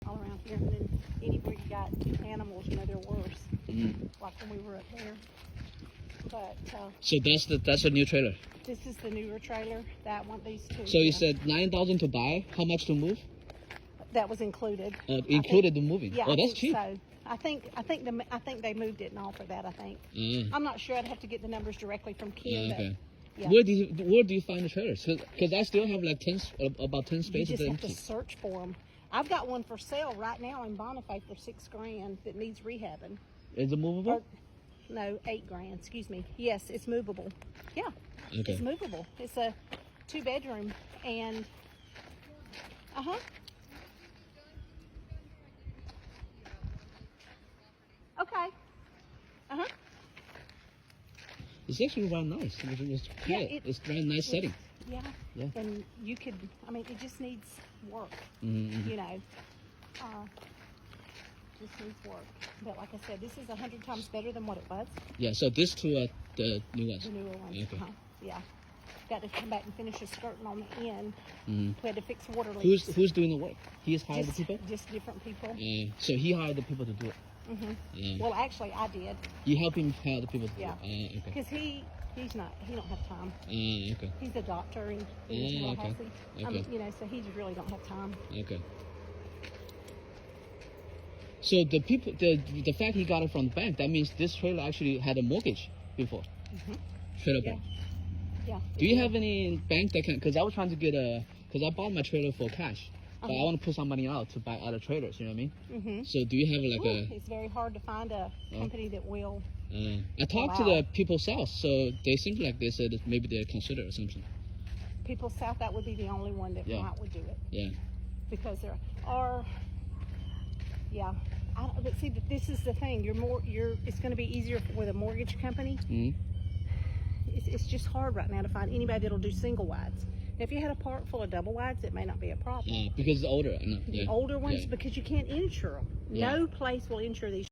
all around here. And then anywhere you got animals, you know, they're worse. Like when we were up there. But So that's a new trailer. this is the newer trailer. That one, these two. So you said 9,000 to buy. How much to move? That was included. Included the moving. Yeah, Oh, I that's think cheap. So I think they moved it and all for that. I think. I'm not sure. I'd have to get the numbers directly from Kim. Okay. But, yeah. Where do you find the trailers? Because I still have like about 10 You spaces just have empty. to search for them. I've got one for sale right now in Bonifay for $6,000 that needs rehabbing. Is it movable? Or, no, $8,000. Excuse me. Yes, it's movable. Yeah, Okay. it's movable. It's a 2-bedroom and Okay. It's actually very nice. It's quiet. It's very nice setting. Yeah. Yeah. And you could. I mean, it just needs work. Mm-hmm. You know. Just needs work. But like I said, this is 100 times better than what it was. Yeah. So this two are the new ones. The newer ones. Okay. Yeah. Got to come back and finish the skirting on the end. Mm-hmm. We had to fix water leaks. Who's doing the work? He's hired the people. Just different people. So he hired the people to do it. Well, actually, I did. You help him hire the people to Yeah. do it. Okay. Because he don't have time. Okay. He's a doctor in Okay. Tallahassee. Okay. You know, so he just really don't have time. Okay. So the people, the fact he got it from the bank, that means this trailer actually had a mortgage before. Trailer bank. Yeah. Do you have any bank that can? Because I was trying to get because I bought my trailer for cash, but I want to put some money out to buy other trailers. You know what I mean? So do you have like It's very hard to find a company that will. I talked to the people south, so they seem like they said that maybe they'll consider or something. People south, that would be the only one that might would do it. Yeah. Because there are. Yeah. But see, this is the thing. It's going to be easier with a mortgage company. It's just hard right now to find anybody that'll do single wides. Now, if you had a park full of double wides, it may not be a problem. Because it's older. I know. The older ones, Yeah. because you can't insure them. Yeah. No place will insure these